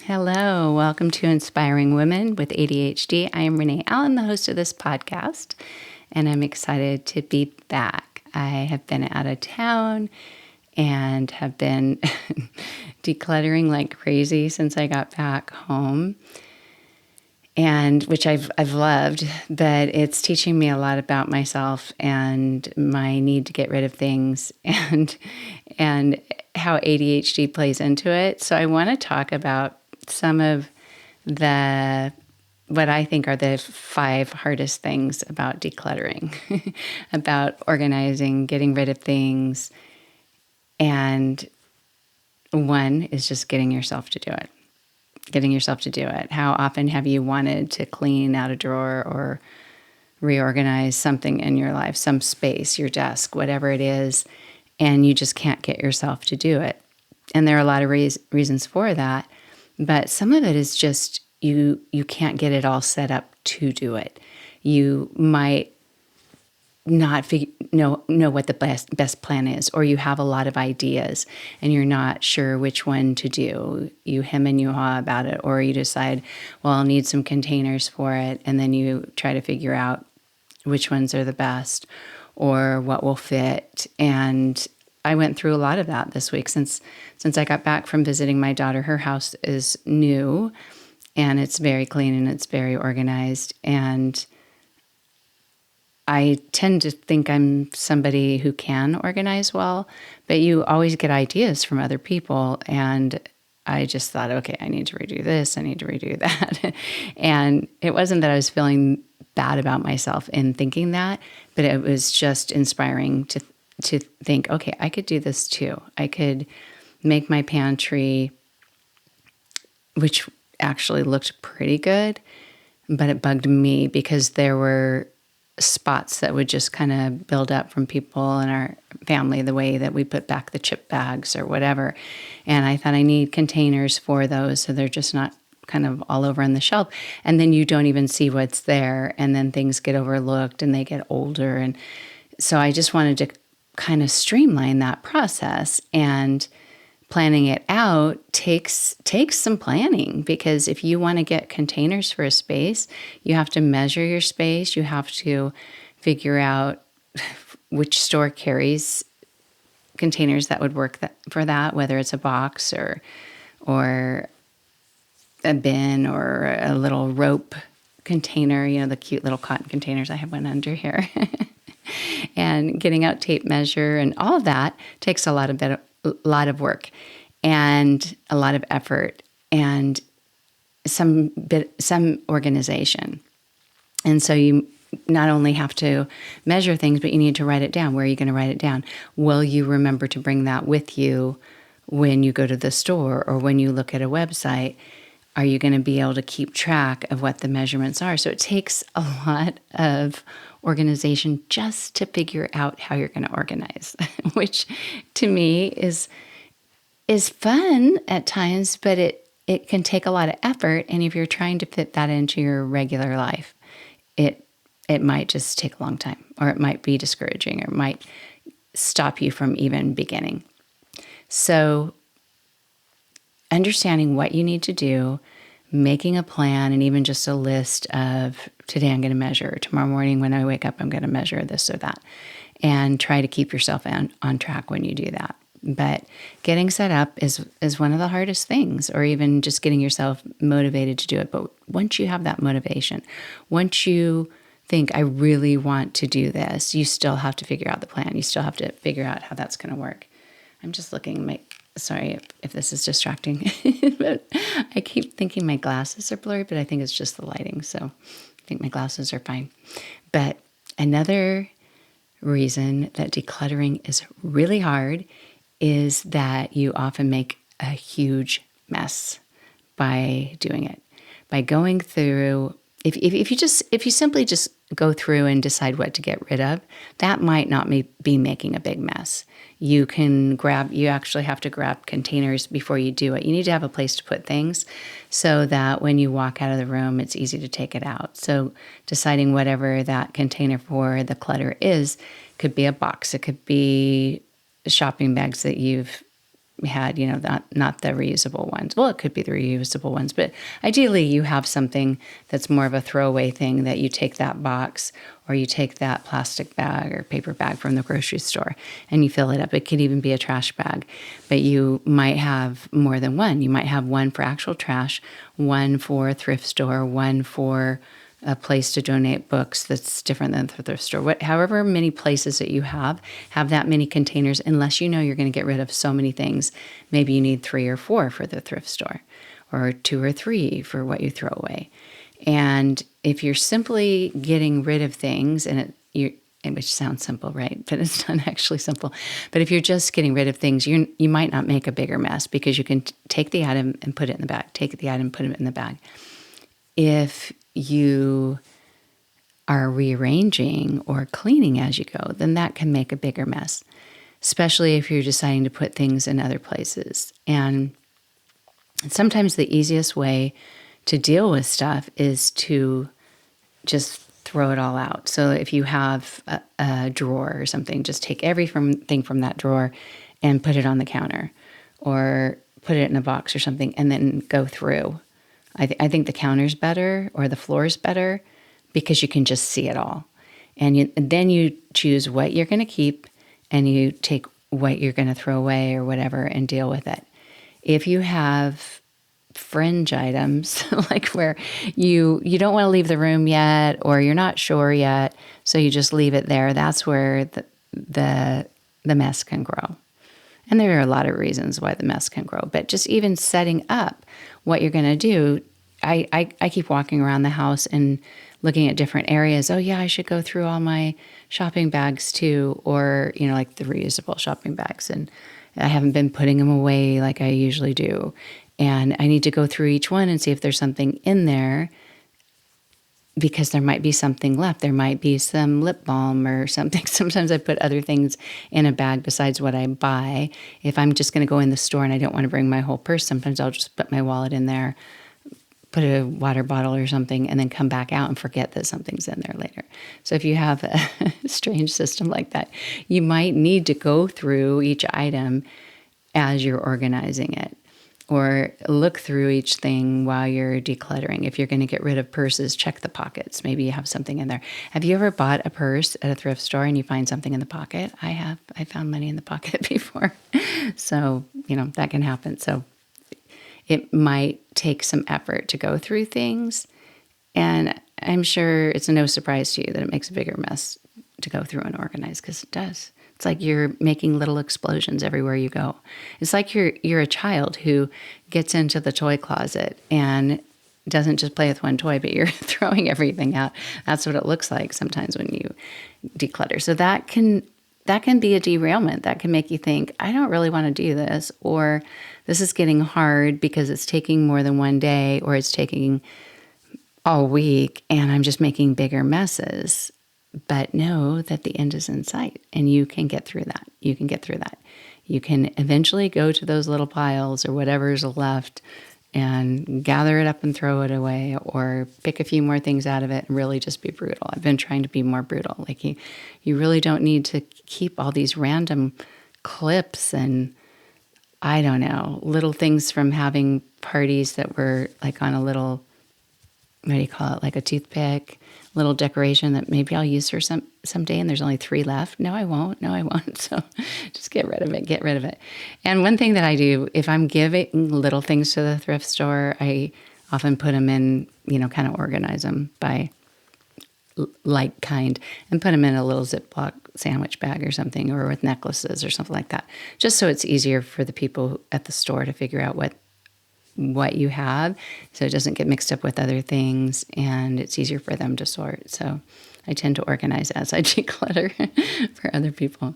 Hello, welcome to Inspiring Women with ADHD. I am Renee Allen, the host of this podcast, and I'm excited to be back. I have been out of town and have been decluttering like crazy since I got back home, and which I've loved, but it's teaching me a lot about myself and my need to get rid of things and how ADHD plays into it. So I want to talk about some of what I think are the 5 hardest things about decluttering, about organizing, getting rid of things. And one is just getting yourself to do it. Getting yourself to do it. How often have you wanted to clean out a drawer or reorganize something in your life, some space, your desk, whatever it is, and you just can't get yourself to do it? And there are a lot of reasons for that. But some of it is just you can't get it all set up to do it. You might not know what the best plan is, or you have a lot of ideas and you're not sure which one to do. You hem and you haw about it, or you decide, well, I'll need some containers for it, and then you try to figure out which ones are the best or what will fit. And I went through a lot of that this week since I got back from visiting my daughter. Her house is new and it's very clean and it's very organized. And I tend to think I'm somebody who can organize well, but you always get ideas from other people. And I just thought, okay, I need to redo this, I need to redo that. And it wasn't that I was feeling bad about myself in thinking that, but it was just inspiring to think, okay, I could do this too. I could make my pantry, which actually looked pretty good, but it bugged me because there were spots that would just kind of build up from people in our family, the way that we put back the chip bags or whatever. And I thought I need containers for those so they're just not kind of all over on the shelf. And then you don't even see what's there. And then things get overlooked and they get older. And so I just wanted to kind of streamline that process, and planning it out takes some planning, because if you want to get containers for a space, you have to measure your space. You have to figure out which store carries containers that would work for that, whether it's a box or a bin or a little rope container, the cute little cotton containers. I have one under here. And getting out tape measure and all of that takes a lot of work and a lot of effort and some organization. And so you not only have to measure things, but you need to write it down. Where are you going to write it down? Will you remember to bring that with you when you go to the store or when you look at a website? Are you going to be able to keep track of what the measurements are? So it takes a lot of organization just to figure out how you're going to organize, which to me is fun at times, but it can take a lot of effort. And if you're trying to fit that into your regular life, it might just take a long time, or it might be discouraging, or it might stop you from even beginning. So understanding what you need to do, making a plan, and even just a list of today I'm going to measure, tomorrow morning when I wake up I'm going to measure this or that, and try to keep yourself on track when you do that. But getting set up is one of the hardest things, or even just getting yourself motivated to do it. But once you have that motivation, once you think I really want to do this, you still have to figure out the plan. You still have to figure out how that's going to work. I'm just looking sorry if this is distracting, but I keep thinking my glasses are blurry, but I think it's just the lighting. So I think my glasses are fine. But another reason that decluttering is really hard is that you often make a huge mess by doing it. By going through, if you simply just go through and decide what to get rid of, that might not be making a big mess. You actually have to grab containers before you do it. You need to have a place to put things so that when you walk out of the room, it's easy to take it out. So deciding whatever that container for the clutter is, could be a box, it could be shopping bags that you've had, not the reusable ones. Well, it could be the reusable ones, but ideally you have something that's more of a throwaway thing that you take that box or you take that plastic bag or paper bag from the grocery store and you fill it up. It could even be a trash bag, but you might have more than one. You might have one for actual trash, one for a thrift store, one for a place to donate books that's different than the thrift store. However many places that you have that many containers, unless you know you're going to get rid of so many things. Maybe you need 3 or 4 for the thrift store, or 2 or 3 for what you throw away. And if you're simply getting rid of things, which sounds simple, right? But it's not actually simple. But if you're just getting rid of things, you might not make a bigger mess because you can take the item and put it in the bag, take the item, put it in the bag. If you are rearranging or cleaning as you go, then that can make a bigger mess, especially if you're deciding to put things in other places. And sometimes the easiest way to deal with stuff is to just throw it all out. So if you have a drawer or something, just take everything from that drawer and put it on the counter or put it in a box or something and then go through. I think the counter's better or the floor's better because you can just see it all. And then you choose what you're going to keep and you take what you're going to throw away or whatever and deal with it. If you have fringe items, like where you don't want to leave the room yet or you're not sure yet, so you just leave it there, that's where the mess can grow. And there are a lot of reasons why the mess can grow, but just even setting up what you're going to do, I keep walking around the house and looking at different areas. Oh yeah, I should go through all my shopping bags too, or, like the reusable shopping bags. And I haven't been putting them away like I usually do. And I need to go through each one and see if there's something in there because there might be something left. There might be some lip balm or something. Sometimes I put other things in a bag besides what I buy. If I'm just going to go in the store and I don't want to bring my whole purse, sometimes I'll just put my wallet in there, put a water bottle or something, and then come back out and forget that something's in there later. So if you have a strange system like that, you might need to go through each item as you're organizing it. Or look through each thing while you're decluttering. If you're going to get rid of purses, check the pockets. Maybe you have something in there. Have you ever bought a purse at a thrift store and you find something in the pocket? I have. I found money in the pocket before. So, that can happen. So it might take some effort to go through things. And I'm sure it's no surprise to you that it makes a bigger mess to go through and organize, because it does. It's like you're making little explosions everywhere you go. It's like you're a child who gets into the toy closet and doesn't just play with one toy, but you're throwing everything out. That's what it looks like sometimes when you declutter. So that can be a derailment. That can make you think, I don't really want to do this, or this is getting hard because it's taking more than one day, or it's taking all week and I'm just making bigger messes. But know that the end is in sight and you can get through that. You can get through that. You can eventually go to those little piles or whatever's left and gather it up and throw it away, or pick a few more things out of it and really just be brutal. I've been trying to be more brutal. Like you really don't need to keep all these random clips and, I don't know, little things from having parties that were like on a little, what do you call it, like a toothpick, little decoration that maybe I'll use for someday, and there's only 3 left. No, I won't. So just get rid of it. And one thing that I do, if I'm giving little things to the thrift store, I often put them in, kind of organize them by like kind, and put them in a little Ziploc sandwich bag or something, or with necklaces or something like that, just so it's easier for the people at the store to figure out what you have, so it doesn't get mixed up with other things, and it's easier for them to sort. So I tend to organize as I declutter for other people.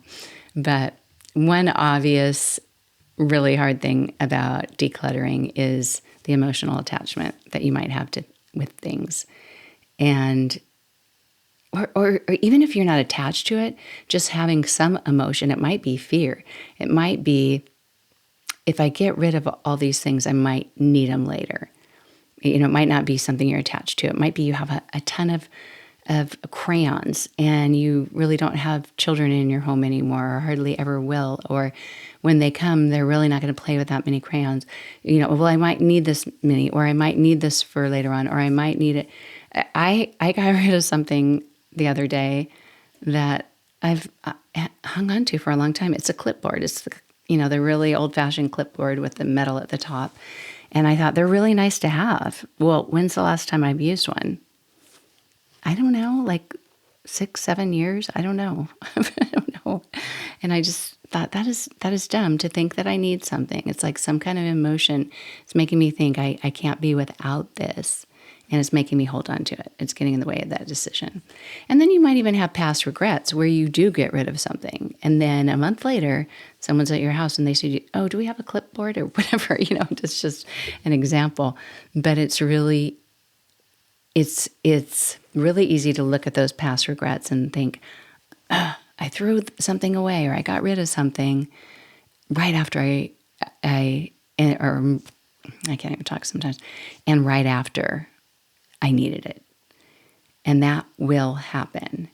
But one obvious, really hard thing about decluttering is the emotional attachment that you might have with things. And or even if you're not attached to it, just having some emotion. It might be fear. It might be, if I get rid of all these things, I might need them later. It might not be something you're attached to. It might be you have a ton of of crayons and you really don't have children in your home anymore or hardly ever will, or when they come, they're really not going to play with that many crayons. Well, I might need this many, or I might need this for later on, or I might need it. I got rid of something the other day that I've hung on to for a long time. It's a clipboard. It's the really old-fashioned clipboard with the metal at the top. And I thought they're really nice to have. Well, when's the last time I've used one? I don't know, like 6, 7 years. I don't know. I don't know. And I just thought that is dumb to think that I need something. It's like some kind of emotion. It's making me think I can't be without this. And it's making me hold on to it. It's getting in the way of that decision. And then you might even have past regrets where you do get rid of something. And then a month later, someone's at your house and they say, oh, do we have a clipboard or whatever? It's just an example. But it's really easy to look at those past regrets and think, I threw something away or I got rid of something right after or I can't even talk sometimes, and right after I needed it. And that will happen.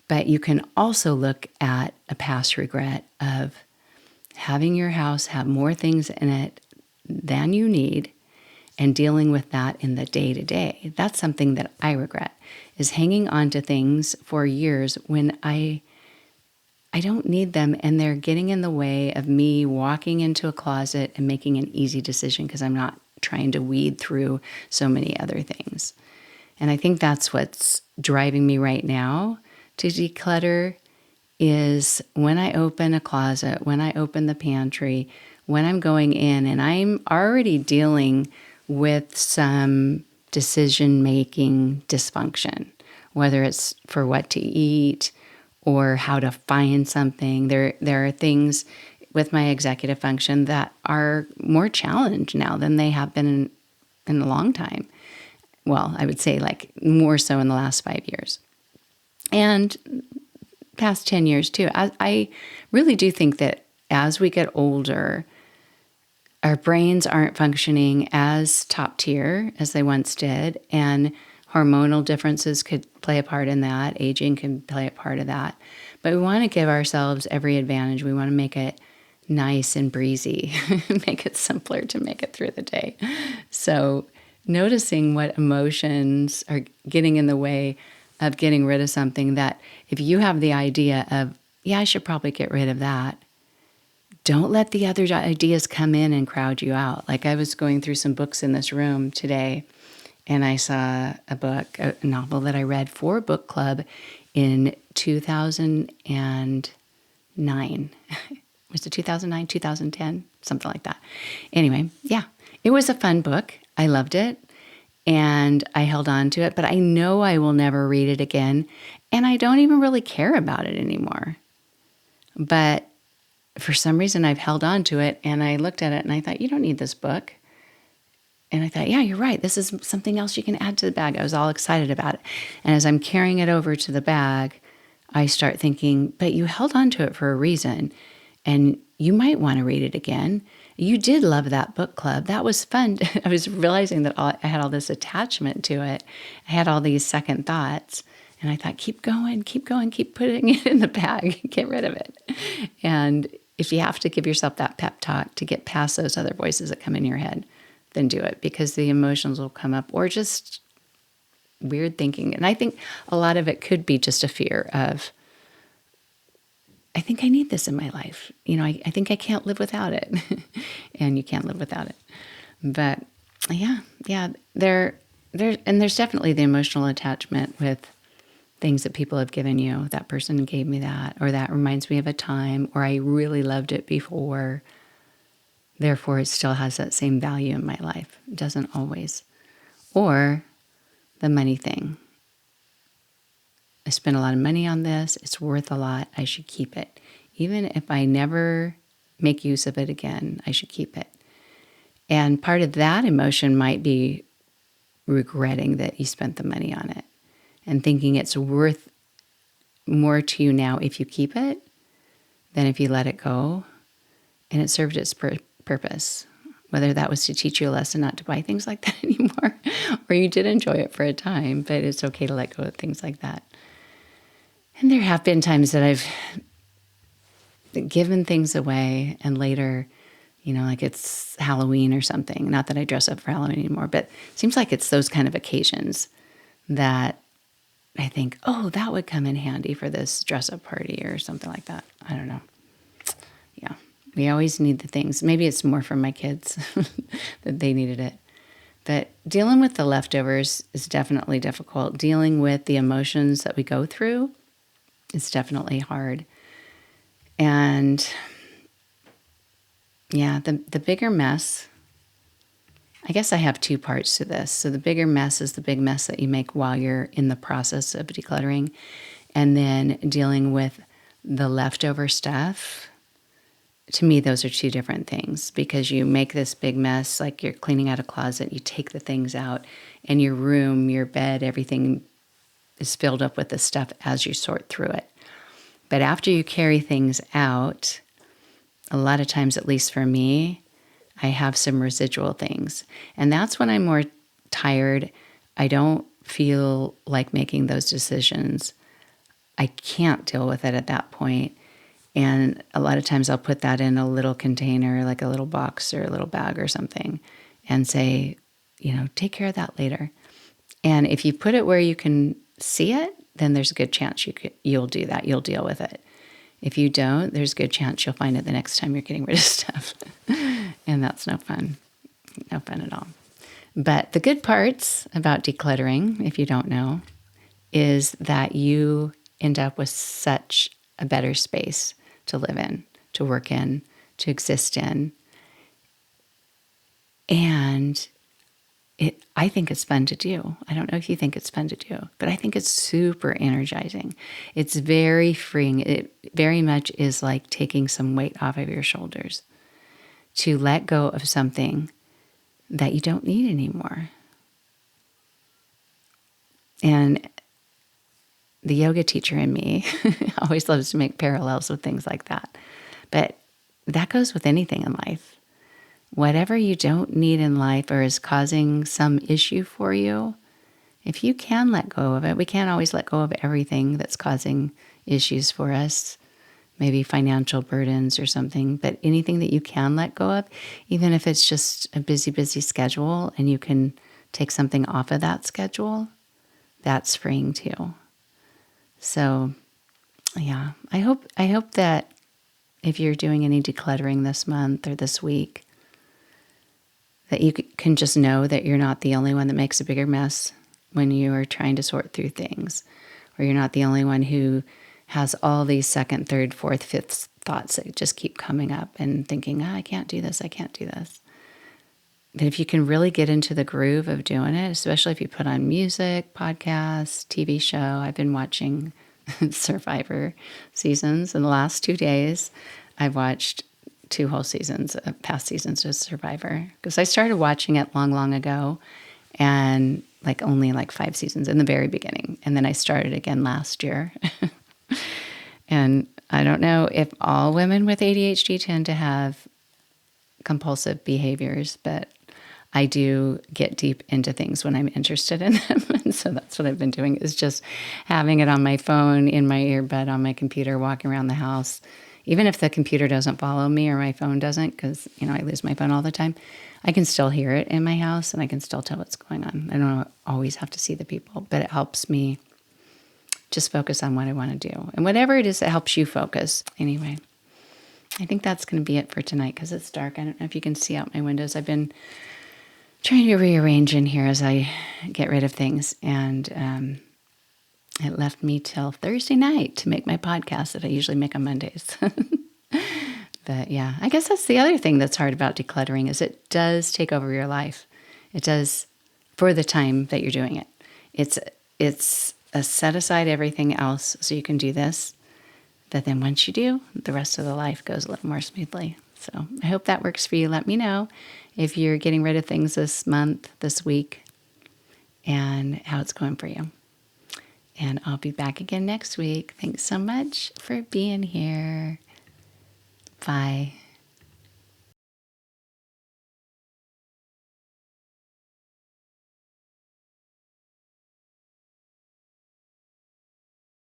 But you can also look at a past regret of having your house have more things in it than you need and dealing with that in the day-to-day. That's something that I regret, is hanging on to things for years when I don't need them and they're getting in the way of me walking into a closet and making an easy decision because I'm not trying to weed through so many other things. And I think that's what's driving me right now to declutter is when I open a closet, when I open the pantry, when I'm going in and I'm already dealing with some decision-making dysfunction, whether it's for what to eat or how to find something. There are things with my executive function that are more challenged now than they have been in a long time. Well, I would say like more so in the last 5 years. And past 10 years too. I really do think that as we get older, our brains aren't functioning as top tier as they once did. And hormonal differences could play a part in that. Aging can play a part of that. But we want to give ourselves every advantage. We want to make it nice and breezy, make it simpler to make it through the day. So noticing what emotions are getting in the way of getting rid of something, that if you have the idea of, yeah, I should probably get rid of that, don't let the other ideas come in and crowd you out. Like I was going through some books in this room today, and I saw a novel that I read for book club in 2009. Was it 2009, 2010? Something like that. Anyway, yeah, it was a fun book. I loved it, and I held on to it, but I know I will never read it again, and I don't even really care about it anymore. But for some reason, I've held on to it, and I looked at it, and I thought, you don't need this book. And I thought, yeah, you're right. This is something else you can add to the bag. I was all excited about it. And as I'm carrying it over to the bag, I start thinking, but you held on to it for a reason, and you might want to read it again. You did love that book club. That was fun. I was realizing that I had all this attachment to it. I had all these second thoughts. And I thought, keep going, keep putting it in the bag, get rid of it. And if you have to give yourself that pep talk to get past those other voices that come in your head, then do it, because the emotions will come up, or just weird thinking. And I think a lot of it could be just a fear of, I think I need this in my life. I think I can't live without it. And you can't live without it. But yeah, there's definitely the emotional attachment with things that people have given you. That person gave me that, or that reminds me of a time, or I really loved it before. Therefore, it still has that same value in my life. It doesn't always. Or the money thing. I spent a lot of money on this. It's worth a lot. I should keep it. Even if I never make use of it again, I should keep it. And part of that emotion might be regretting that you spent the money on it and thinking it's worth more to you now if you keep it than if you let it go. And it served its purpose. whether that was to teach you a lesson not to buy things like that anymore, or you did enjoy it for a time, but it's okay to let go of things like that. And there have been times that I've given things away and later, like it's Halloween or something. Not that I dress up for Halloween anymore, but it seems like it's those kind of occasions that I think, oh, that would come in handy for this dress up party or something like that. I don't know. Yeah. We always need the things. Maybe it's more for my kids that they needed it. But dealing with the leftovers is definitely difficult. Dealing with the emotions that we go through is definitely hard. And yeah, the bigger mess, I guess I have two parts to this. So the bigger mess is the big mess that you make while you're in the process of decluttering. And then dealing with the leftover stuff. To me, those are two different things, because you make this big mess, like you're cleaning out a closet, you take the things out, and your room, your bed, everything is filled up with the stuff as you sort through it. But after you carry things out, a lot of times, at least for me, I have some residual things. And that's when I'm more tired. I don't feel like making those decisions. I can't deal with it at that point. And a lot of times I'll put that in a little container, like a little box or a little bag or something, and say, take care of that later. And if you put it where you can see it, then there's a good chance you'll do that. You'll deal with it. If you don't, there's a good chance you'll find it the next time you're getting rid of stuff. And that's no fun. No fun at all. But the good parts about decluttering, if you don't know, is that you end up with such a better space to live in, to work in, to exist in. And I think it's fun to do. I don't know if you think it's fun to do, but I think it's super energizing. It's very freeing. It very much is like taking some weight off of your shoulders to let go of something that you don't need anymore. And the yoga teacher in me always loves to make parallels with things like that. But that goes with anything in life. Whatever you don't need in life or is causing some issue for you, if you can let go of it, we can't always let go of everything that's causing issues for us, maybe financial burdens or something, but anything that you can let go of, even if it's just a busy, busy schedule and you can take something off of that schedule, that's freeing too. So, yeah, I hope that if you're doing any decluttering this month or this week, that you can just know that you're not the only one that makes a bigger mess when you are trying to sort through things, or you're not the only one who has all these second, third, fourth, fifth thoughts that just keep coming up and thinking, I can't do this, I can't do this. But if you can really get into the groove of doing it, especially if you put on music, podcasts, TV show. I've been watching Survivor seasons in the last 2 days. I've watched 2 whole seasons, past seasons of Survivor, because I started watching it long, long ago, and only 5 seasons in the very beginning. And then I started again last year. And I don't know if all women with ADHD tend to have compulsive behaviors, but I do get deep into things when I'm interested in them. And so that's what I've been doing, is just having it on my phone, in my earbud, on my computer, walking around the house. Even if the computer doesn't follow me or my phone doesn't, because, I lose my phone all the time, I can still hear it in my house and I can still tell what's going on. I don't always have to see the people, but it helps me just focus on what I want to do. And whatever it is that helps you focus. Anyway, I think that's going to be it for tonight, because it's dark. I don't know if you can see out my windows. I've been trying to rearrange in here as I get rid of things. And it left me till Thursday night to make my podcast that I usually make on Mondays. But yeah, I guess that's the other thing that's hard about decluttering, is it does take over your life. It does, for the time that you're doing it. It's a set aside everything else so you can do this. But then once you do, the rest of the life goes a little more smoothly. So I hope that works for you. Let me know if you're getting rid of things this month, this week, and how it's going for you. And I'll be back again next week. Thanks so much for being here. Bye.